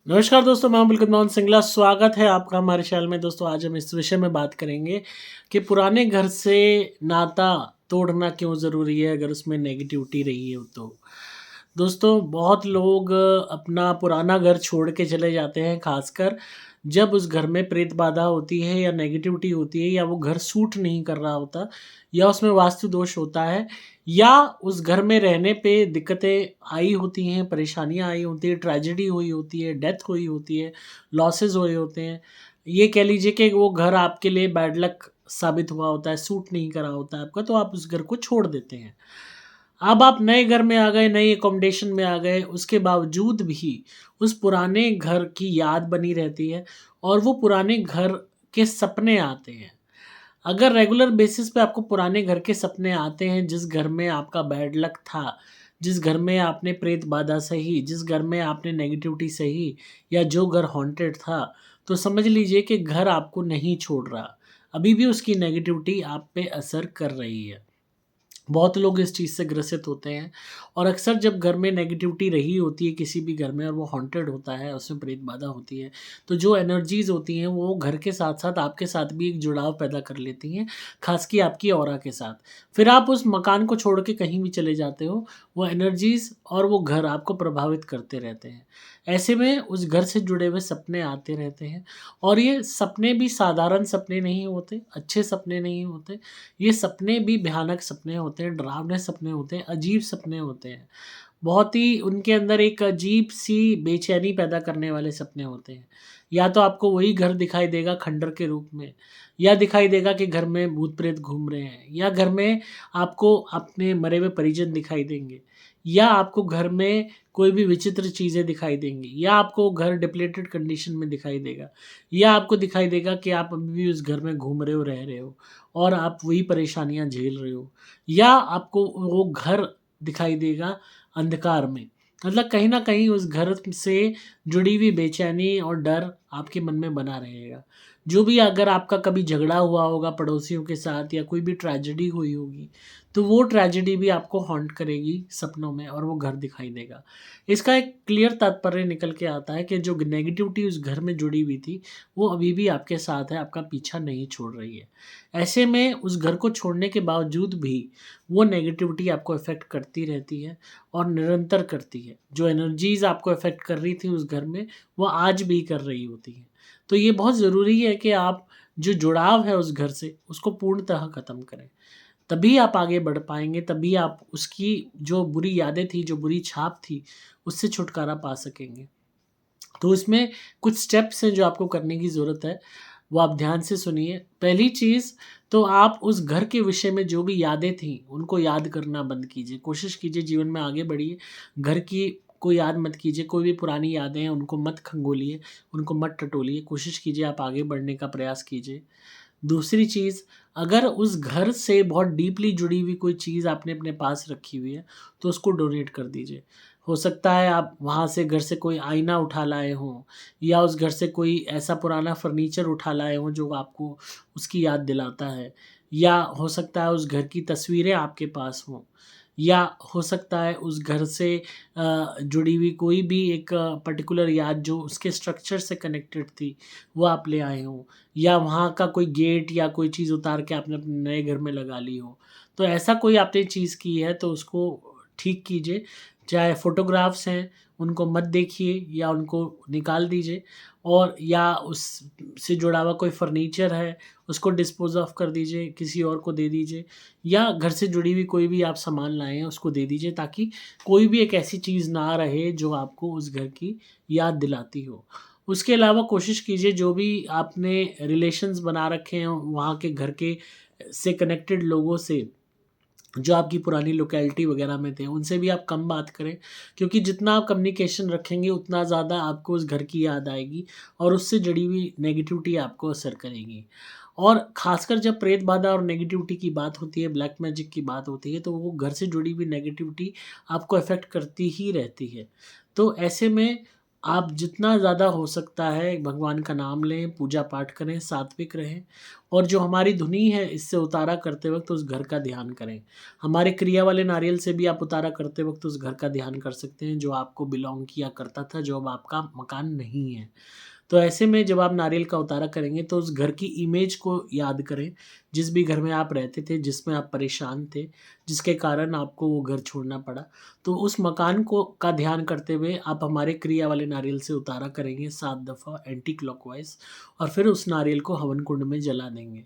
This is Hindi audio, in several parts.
नमस्कार दोस्तों, मैं हूं बिल्कुल मोहन सिंगला। स्वागत है आपका हमारे चैनल में। दोस्तों, आज हम इस विषय में बात करेंगे कि पुराने घर से नाता तोड़ना क्यों ज़रूरी है अगर उसमें नेगेटिविटी रही है तो। दोस्तों, बहुत लोग अपना पुराना घर छोड़ के चले जाते हैं, ख़ासकर जब उस घर में प्रेत बाधा होती है या नेगेटिविटी होती है या वो घर सूट नहीं कर रहा होता या उसमें वास्तु दोष होता है या उस घर में रहने पे दिक्कतें आई होती हैं, परेशानियाँ आई होती हैं, ट्रेजेडी हुई होती है, डेथ हुई होती है, लॉसेस हुए होते हैं। ये कह लीजिए कि वो घर आपके लिए बैड लक साबित हुआ होता है, सूट नहीं करा होता है आपका, तो आप उस घर को छोड़ देते हैं। अब आप नए घर में आ गए, नई अकोमोडेशन में आ गए, उसके बावजूद भी उस पुराने घर की याद बनी रहती है और वो पुराने घर के सपने आते हैं। अगर रेगुलर बेसिस पे आपको पुराने घर के सपने आते हैं, जिस घर में आपका बैड लक था, जिस घर में आपने प्रेत बाधा सही, जिस घर में आपने नेगेटिविटी सही या जो घर हॉन्टेड था, तो समझ लीजिए कि घर आपको नहीं छोड़ रहा। अभी भी उसकी नेगेटिविटी आप पे असर कर रही है। बहुत लोग इस चीज़ से ग्रसित होते हैं और अक्सर जब घर में नेगेटिविटी रही होती है किसी भी घर में और वो हॉन्टेड होता है, उसमें प्रेत बाधा होती है, तो जो एनर्जीज़ होती हैं वो घर के साथ-साथ आपके साथ भी एक जुड़ाव पैदा कर लेती हैं, ख़ास कि आपकी ऑरा के साथ। फिर आप उस मकान को छोड़ के कहीं भी चले जाते हो, वो एनर्जीज़ और वो घर आपको प्रभावित करते रहते हैं। ऐसे में उस घर से जुड़े हुए सपने आते रहते हैं और ये सपने भी साधारण सपने नहीं होते, अच्छे सपने नहीं होते। ये सपने भी भयानक सपने होते हैं, डरावने सपने होते हैं, अजीब सपने होते हैं। बहुत ही उनके अंदर एक अजीब-सी बेचैनी पैदा करने वाले सपने होते हैं। या तो आपको वही घर दिखाई देगा खंडर के रूप में, या दिखाई देगा कि घर में भूत-प्रेत घूम रहे हैं, या घर में आपको अपने मरे हुए परिजन दिखाई देंगे, या आपको घर में कोई भी विचित्र चीज़ें दिखाई देंगी, या आपको घर डिप्लेटेड कंडीशन में दिखाई देगा, या आपको दिखाई देगा कि आप अभी भी उस घर में घूम रहे हो, रह रहे हो और आप वही परेशानियाँ झेल रहे हो, या आपको वो घर दिखाई देगा अंधकार में। मतलब कहीं न कहीं उस घर से जुड़ी हुई बेचैनी और डर आपके मन में बना रहेगा। जो भी अगर आपका कभी झगड़ा हुआ होगा पड़ोसियों के साथ या कोई भी ट्रेजेडी हुई होगी, तो वो ट्रेजेडी भी आपको हॉन्ट करेगी सपनों में और वो घर दिखाई देगा। इसका एक क्लियर तात्पर्य निकल के आता है कि जो नेगेटिविटी उस घर में जुड़ी हुई थी, वो अभी भी आपके साथ है, आपका पीछा नहीं छोड़ रही है। ऐसे में उस घर को छोड़ने के बावजूद भी वो नेगेटिविटी आपको इफ़ेक्ट करती रहती है और निरंतर करती है। जो एनर्जीज़ आपको इफ़ेक्ट कर रही थी उस घर में, वो आज भी कर रही होती हैं। तो ये बहुत ज़रूरी है कि आप जो जुड़ाव है उस घर से, उसको पूर्णतः ख़त्म करें। तभी आप आगे बढ़ पाएँगे, तभी आप उसकी जो बुरी यादें थी, जो बुरी छाप थी, उससे छुटकारा पा सकेंगे। तो इसमें कुछ स्टेप्स हैं जो आपको करने की ज़रूरत है, वो आप ध्यान से सुनिए। पहली चीज़ तो आप उस घर के विषय में जो भी यादें थीं, उनको याद करना बंद कीजिए। कोशिश कीजिए जीवन में आगे बढ़िए, घर की को याद मत कीजिए, कोई भी पुरानी यादें हैं उनको मत खंगोलिए, उनको मत टटोलिए। कोशिश कीजिए आप आगे बढ़ने का प्रयास कीजिए। दूसरी चीज़, अगर उस घर से बहुत डीपली जुड़ी हुई कोई चीज़ आपने अपने पास रखी हुई है, तो उसको डोनेट कर दीजिए। हो सकता है आप वहाँ से घर से कोई आईना उठा लाए हों या उस घर से कोई ऐसा पुराना फर्नीचर उठा लाए हों जो आपको उसकी याद दिलाता है, या हो सकता है उस घर की तस्वीरें आपके पास हों, या हो सकता है उस घर से जुड़ी हुई कोई भी एक पर्टिकुलर याद जो उसके स्ट्रक्चर से कनेक्टेड थी, वो आप ले आए हों, या वहाँ का कोई गेट या कोई चीज़ उतार के आपने अपने नए घर में लगा ली हो। तो ऐसा कोई आपने चीज़ की है तो उसको ठीक कीजिए। चाहे फ़ोटोग्राफ्स हैं, उनको मत देखिए या उनको निकाल दीजिए, और या उससे जुड़ा हुआ कोई फ़र्नीचर है, उसको डिस्पोज़ ऑफ कर दीजिए, किसी और को दे दीजिए, या घर से जुड़ी हुई कोई भी आप सामान लाए हैं, उसको दे दीजिए, ताकि कोई भी एक ऐसी चीज़ ना रहे जो आपको उस घर की याद दिलाती हो। उसके अलावा कोशिश कीजिए जो भी आपने रिलेशंस बना रखे हैं वहाँ के घर के से कनेक्टेड लोगों से, जो आपकी पुरानी लोकेलिटी वगैरह में थे, उनसे भी आप कम बात करें, क्योंकि जितना आप कम्युनिकेशन रखेंगे उतना ज़्यादा आपको उस घर की याद आएगी और उससे जुड़ी हुई नेगेटिविटी आपको असर करेगी। और ख़ासकर जब प्रेत बाधा और नेगेटिविटी की बात होती है, ब्लैक मैजिक की बात होती है, तो वो घर से जुड़ी हुई नेगेटिविटी आपको अफ़ेक्ट करती ही रहती है। तो ऐसे में आप जितना ज़्यादा हो सकता है भगवान का नाम लें, पूजा पाठ करें, सात्विक रहें और जो हमारी धुनी है इससे उतारा करते वक़्त उस घर का ध्यान करें। हमारे क्रिया वाले नारियल से भी आप उतारा करते वक़्त उस घर का ध्यान कर सकते हैं जो आपको बिलॉन्ग किया करता था, जो अब आपका मकान नहीं है। तो ऐसे में जब आप नारियल का उतारा करेंगे तो उस घर की इमेज को याद करें, जिस भी घर में आप रहते थे, जिसमें आप परेशान थे, जिसके कारण आपको वो घर छोड़ना पड़ा। तो उस मकान को का ध्यान करते हुए आप हमारे क्रिया वाले नारियल से उतारा करेंगे 7 दफ़ा एंटी क्लॉकवाइज़ और फिर उस नारियल को हवन कुंड में जला देंगे।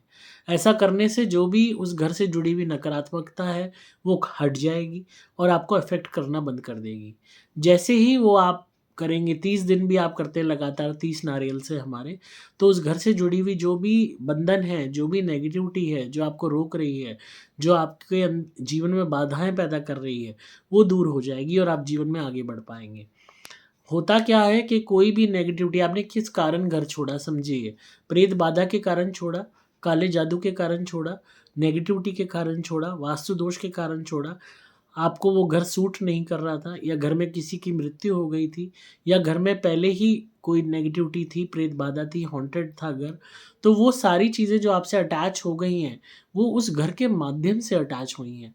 ऐसा करने से जो भी उस घर से जुड़ी हुई नकारात्मकता है, वो हट जाएगी और आपको अफ़ेक्ट करना बंद कर देगी। जैसे ही वो आप करेंगे 30 दिन भी आप करते हैं लगातार 30 नारियल से हमारे, तो उस घर से जुड़ी हुई जो भी बंधन है, जो भी नेगेटिविटी है, जो आपको रोक रही है, जो आपके जीवन में बाधाएँ पैदा कर रही है, वो दूर हो जाएगी और आप जीवन में आगे बढ़ पाएँगे। होता क्या है कि कोई भी नेगेटिविटी आपने किस कारण घर छोड़ा समझिए, प्रेत बाधा के कारण छोड़ा, काले जादू के कारण छोड़ा, नेगेटिविटी के कारण छोड़ा, वास्तु दोष के कारण छोड़ा, आपको वो घर सूट नहीं कर रहा था या घर में किसी की मृत्यु हो गई थी या घर में पहले ही कोई नेगेटिविटी थी, प्रेत बाधा थी, हॉन्टेड था घर, तो वो सारी चीज़ें जो आपसे अटैच हो गई हैं, वो उस घर के माध्यम से अटैच हुई हैं।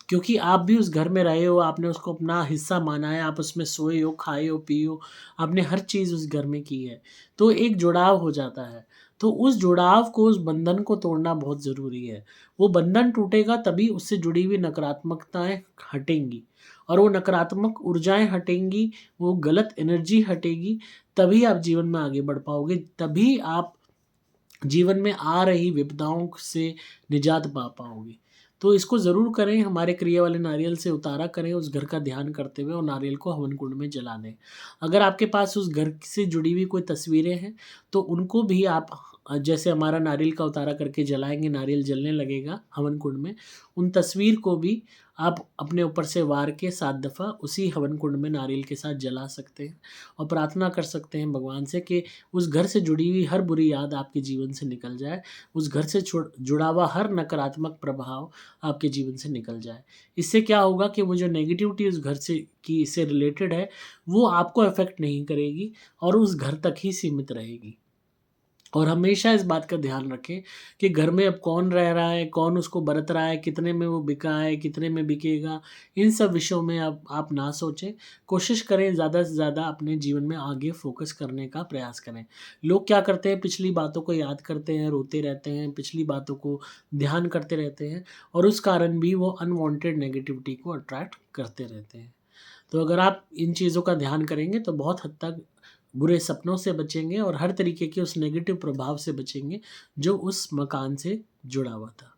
क्योंकि आप भी उस घर में रहे हो, आपने उसको अपना हिस्सा माना है, आप उसमें सोए हो, खाए हो, पिए हो, आपने हर चीज़ उस घर में की है। तो एक जुड़ाव हो जाता है। तो उस जुड़ाव को, उस बंधन को तोड़ना बहुत ज़रूरी है। वो बंधन टूटेगा तभी उससे जुड़ी हुई नकारात्मकताएँ हटेंगी और वो नकारात्मक ऊर्जाएँ हटेंगी, वो गलत एनर्जी हटेगी, तभी आप जीवन में आगे बढ़ पाओगे, तभी आप जीवन में आ रही विपदाओं से निजात पा पाओगे। तो इसको ज़रूर करें, हमारे क्रिया वाले नारियल से उतारा करें उस घर का ध्यान करते हुए और नारियल को हवन कुंड में जला दें। अगर आपके पास उस घर से जुड़ी हुई कोई तस्वीरें हैं, तो उनको भी आप जैसे हमारा नारियल का उतारा करके जलाएँगे, नारियल जलने लगेगा हवन कुंड में, उन तस्वीर को भी आप अपने ऊपर से वार के 7 दफ़ा उसी हवन कुंड में नारियल के साथ जला सकते हैं और प्रार्थना कर सकते हैं भगवान से कि उस घर से जुड़ी हुई हर बुरी याद आपके जीवन से निकल जाए, उस घर से जुड़ा हुआ हर नकारात्मक प्रभाव आपके जीवन से निकल जाए। इससे क्या होगा कि वो जो नेगेटिविटी उस घर से रिलेटेड है, वो आपको अफ़ेक्ट नहीं करेगी और उस घर तक ही सीमित रहेगी। और हमेशा इस बात का ध्यान रखें कि घर में अब कौन रह रहा है, कौन उसको बरत रहा है, कितने में वो बिका है, कितने में बिकेगा, इन सब विषयों में अब आप ना सोचें। कोशिश करें ज़्यादा से ज़्यादा अपने जीवन में आगे फ़ोकस करने का प्रयास करें। लोग क्या करते हैं, पिछली बातों को याद करते हैं, रोते रहते हैं, पिछली बातों को ध्यान करते रहते हैं और उस कारण भी वो अनवांटेड नेगेटिविटी को अट्रैक्ट करते रहते हैं। तो अगर आप इन चीज़ों का ध्यान करेंगे तो बहुत हद तक बुरे सपनों से बचेंगे और हर तरीके के उस नेगेटिव प्रभाव से बचेंगे जो उस मकान से जुड़ा हुआ था।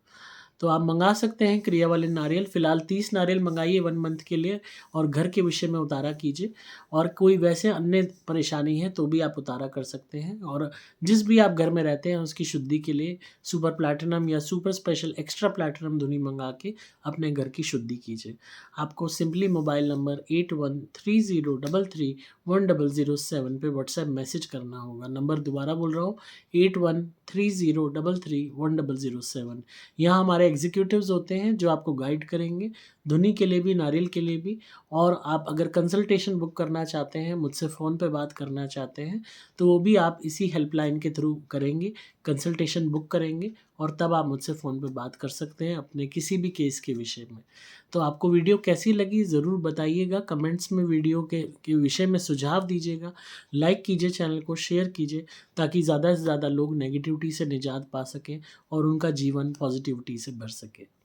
तो आप मँगा सकते हैं क्रिया वाले नारियल, फ़िलहाल 30 नारियल मँगाइए 1 मंथ के लिए और घर के विषय में उतारा कीजिए और कोई वैसे अन्य परेशानी है तो भी आप उतारा कर सकते हैं और जिस भी आप घर में रहते हैं उसकी शुद्धि के लिए सुपर प्लैटिनम या सुपर स्पेशल एक्स्ट्रा प्लैटिनम धुनी मँगा के अपने घर की शुद्धि कीजिए। आपको सिंपली मोबाइल नंबर 8130331007 पे व्हाट्सएप मैसेज करना होगा। नंबर दोबारा बोल रहा हूँ 8130331007। यहाँ हमारे एग्जीक्यूटिव्स होते हैं जो आपको गाइड करेंगे, धुनी के लिए भी, नारियल के लिए भी और आप अगर कंसल्टेशन बुक करना चाहते हैं, मुझसे फ़ोन पे बात करना चाहते हैं, तो वो भी आप इसी हेल्पलाइन के थ्रू करेंगे, कंसल्टेशन बुक करेंगे और तब आप मुझसे फ़ोन पे बात कर सकते हैं अपने किसी भी केस के विषय में। तो आपको वीडियो कैसी लगी ज़रूर बताइएगा, कमेंट्स में वीडियो के विषय में सुझाव दीजिएगा, लाइक कीजिए चैनल को, शेयर कीजिए ताकि ज़्यादा से ज़्यादा लोग नेगेटिविटी से निजात पा सकें और उनका जीवन पॉजिटिविटी से भर सके।